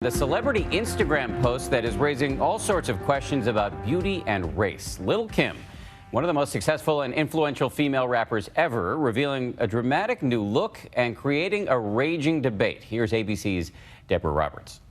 The celebrity Instagram post that is raising all sorts of questions about beauty and race. Lil Kim, one of the most successful and influential female rappers ever, revealing a dramatic new look and creating a raging debate. Here's ABC's Deborah Roberts.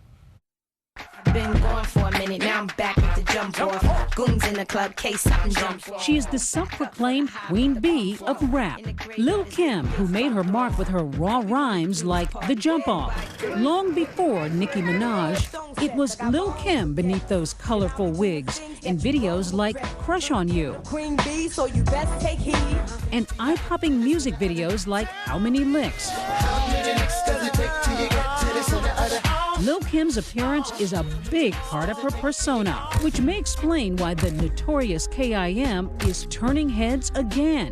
Been gone for a minute, now I'm back with the jump off. Goons in the club, case something jump off. She is the self-proclaimed queen bee of rap. Lil Kim, who made her mark with her raw rhymes like the jump off. Long before Nicki Minaj, it was Lil Kim beneath those colorful wigs in videos like Crush on You. Queen bee, so you best take heed. And eye-popping music videos like How Many Licks. Lil Kim's appearance is a big part of her persona, which may explain why the notorious K.I.M. is turning heads again.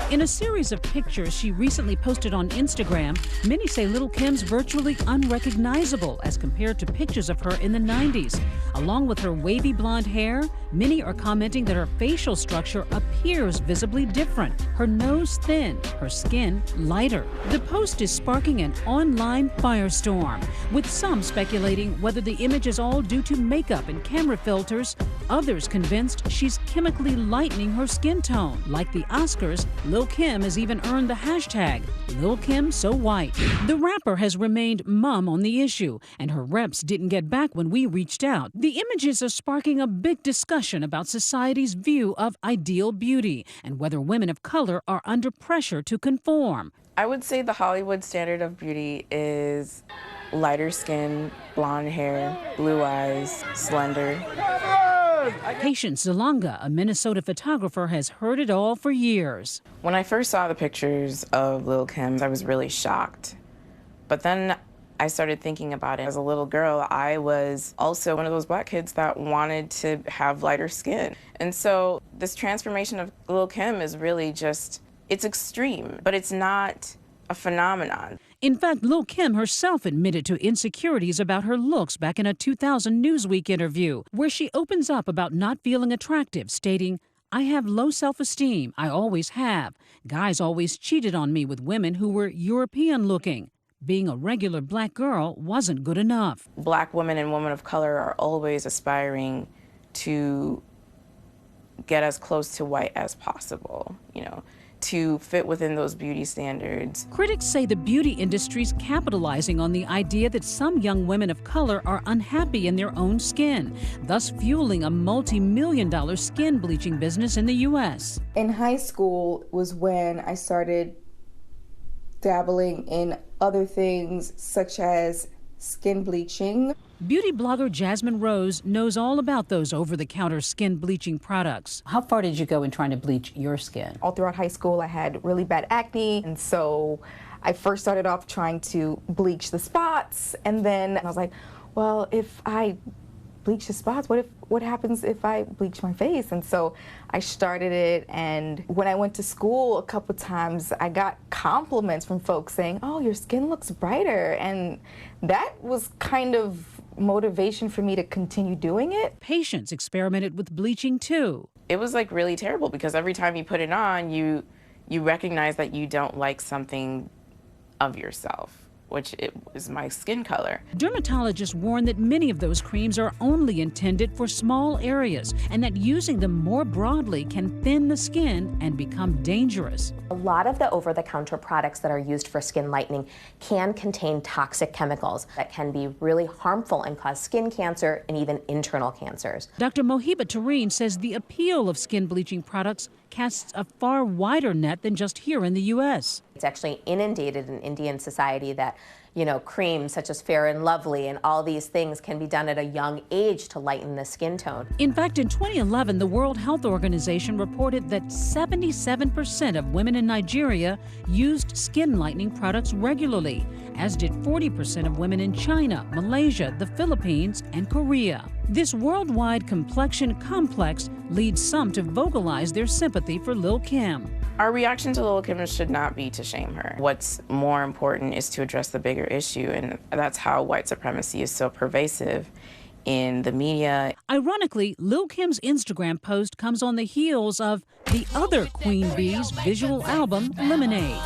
In a series of pictures she recently posted on Instagram, many say Lil Kim's virtually unrecognizable as compared to pictures of her in the 90s. Along with her wavy blonde hair, many are commenting that her facial structure appears visibly different. Her nose thin, her skin lighter. The post is sparking an online firestorm, with some speculating whether the image is all due to makeup and camera filters, others convinced she's chemically lightening her skin tone. Like the Oscars, Lil Kim has even earned the hashtag Lil Kim So White. The rapper has remained mum on the issue, and her reps didn't get back when we reached out. The images are sparking a big discussion about society's view of ideal beauty and whether women of color are under pressure to conform. I would say the Hollywood standard of beauty is lighter skin, blonde hair, blue eyes, slender. Patience Zalanga, a Minnesota photographer, has heard it all for years. When I first saw the pictures of Lil Kim, I was really shocked. But then I started thinking about it. As a little girl, I was also one of those black kids that wanted to have lighter skin. And so this transformation of Lil Kim is really just, it's extreme, but it's not a phenomenon. In fact, Lil Kim herself admitted to insecurities about her looks back in a 2000 Newsweek interview, where she opens up about not feeling attractive, stating, "I have low self-esteem. I always have. Guys always cheated on me with women who were European-looking. Being a regular black girl wasn't good enough." Black women and women of color are always aspiring to get as close to white as possible, to fit within those beauty standards. Critics say the beauty industry's capitalizing on the idea that some young women of color are unhappy in their own skin, thus fueling a multi-million-dollar skin bleaching business in the U.S. In high school was when I started dabbling in other things such as skin bleaching. Beauty blogger Jasmine Rose knows all about those over-the-counter skin bleaching products. How far did you go in trying to bleach your skin? All throughout high school, I had really bad acne, and so I first started off trying to bleach the spots, and then I was like, well, if I bleach the spots, what happens if I bleach my face? And so I started it, and when I went to school a couple times, I got compliments from folks saying, "Oh, your skin looks brighter," and that was kind of motivation for me to continue doing it. Patients experimented with bleaching too. It was like really terrible because every time you put it on, you recognize that you don't like something of yourself, which it was my skin color. Dermatologists warn that many of those creams are only intended for small areas and that using them more broadly can thin the skin and become dangerous. A lot of the over-the-counter products that are used for skin lightening can contain toxic chemicals that can be really harmful and cause skin cancer and even internal cancers. Dr. Mohiba Tareen says the appeal of skin bleaching products casts a far wider net than just here in the U.S. It's actually inundated in Indian society that, creams such as Fair and Lovely and all these things can be done at a young age to lighten the skin tone. In fact, in 2011, the World Health Organization reported that 77% of women in Nigeria used skin lightening products regularly, as did 40% of women in China, Malaysia, the Philippines, and Korea. This worldwide complexion complex leads some to vocalize their sympathy for Lil Kim. Our reaction to Lil Kim should not be to shame her. What's more important is to address the bigger issue, and that's how white supremacy is so pervasive in the media. Ironically, Lil Kim's Instagram post comes on the heels of the other Queen Bee's visual album, Lemonade.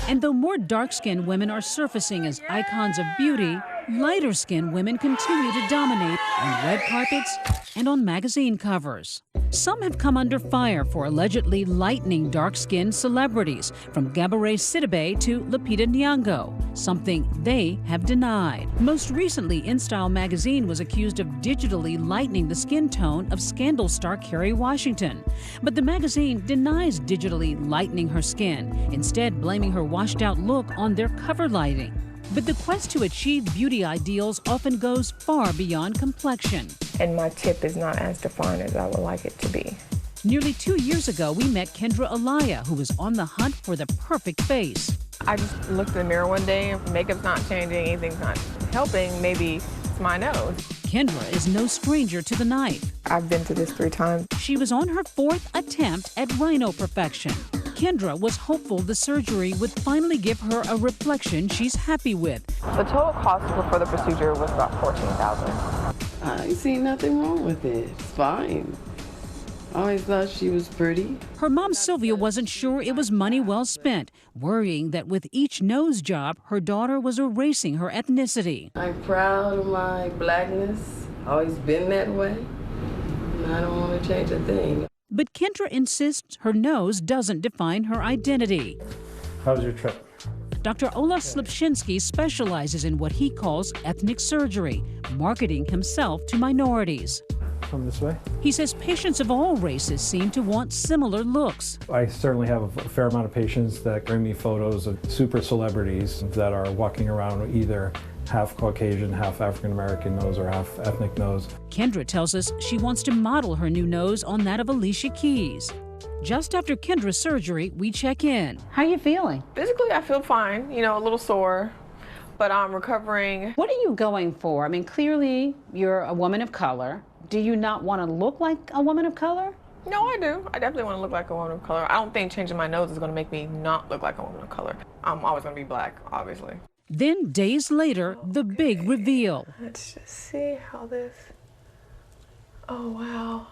And though more dark-skinned women are surfacing as icons of beauty, lighter-skinned women continue to dominate on red carpets and on magazine covers. Some have come under fire for allegedly lightening dark-skinned celebrities, from Gabourey Sidibe to Lupita Nyong'o, something they have denied. Most recently, InStyle magazine was accused of digitally lightening the skin tone of Scandal star Kerry Washington. But the magazine denies digitally lightening her skin, instead blaming her washed-out look on their cover lighting. But the quest to achieve beauty ideals often goes far beyond complexion. And my tip is not as defined as I would like it to be. Nearly 2 years ago, we met Kendra Alaya, who was on the hunt for the perfect face. I just looked in the mirror one day, and makeup's not changing, anything's not helping, maybe it's my nose. Kendra is no stranger to the knife. I've been through this 3 times. She was on her 4th attempt at rhino perfection. Kendra was hopeful the surgery would finally give her a reflection she's happy with. The total cost for the procedure was about $14,000. I see nothing wrong with it. It's fine. I always thought she was pretty. Her mom, Sylvia, wasn't sure it was money well spent, worrying that with each nose job, her daughter was erasing her ethnicity. I'm proud of my blackness. Always been that way. And I don't want to change a thing. But Kendra insists her nose doesn't define her identity. How was your trip? Dr. Ola Slipshinsky specializes in what he calls ethnic surgery, marketing himself to minorities. Come this way. He says patients of all races seem to want similar looks. I certainly have a fair amount of patients that bring me photos of super celebrities that are walking around with either half Caucasian, half African American nose or half ethnic nose. Kendra tells us she wants to model her new nose on that of Alicia Keys. Just after Kendra's surgery, we check in. How are you feeling? Physically, I feel fine, a little sore, but I'm recovering. What are you going for? I mean, clearly you're a woman of color. Do you not want to look like a woman of color? No, I do. I definitely want to look like a woman of color. I don't think changing my nose is going to make me not look like a woman of color. I'm always going to be black, obviously. Then, days later, the big reveal. Let's just see how this... Oh, wow.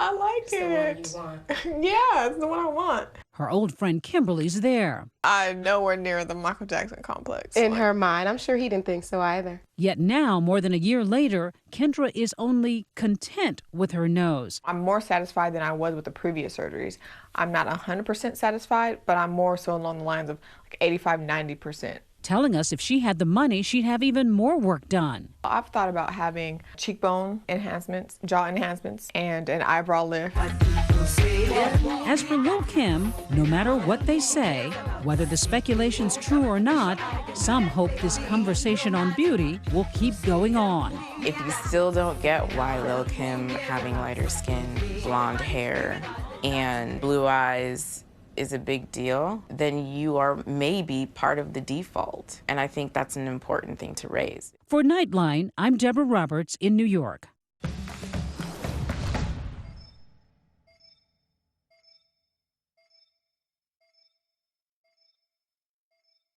I like it. It's the one you want. Yeah, it's the one I want. Her old friend Kimberly's there. I'm nowhere near the Michael Jackson complex. In her mind, I'm sure he didn't think so either. Yet now, more than a year later, Kendra is only content with her nose. I'm more satisfied than I was with the previous surgeries. I'm not 100% satisfied, but I'm more so along the lines of like 85, 90%. Telling us if she had the money, she'd have even more work done. I've thought about having cheekbone enhancements, jaw enhancements, and an eyebrow lift. As for Lil Kim, no matter what they say, whether the speculation's true or not, some hope this conversation on beauty will keep going on. If you still don't get why Lil Kim having lighter skin, blonde hair, and blue eyes is a big deal, then you are maybe part of the default. And I think that's an important thing to raise. For Nightline, I'm Deborah Roberts in New York.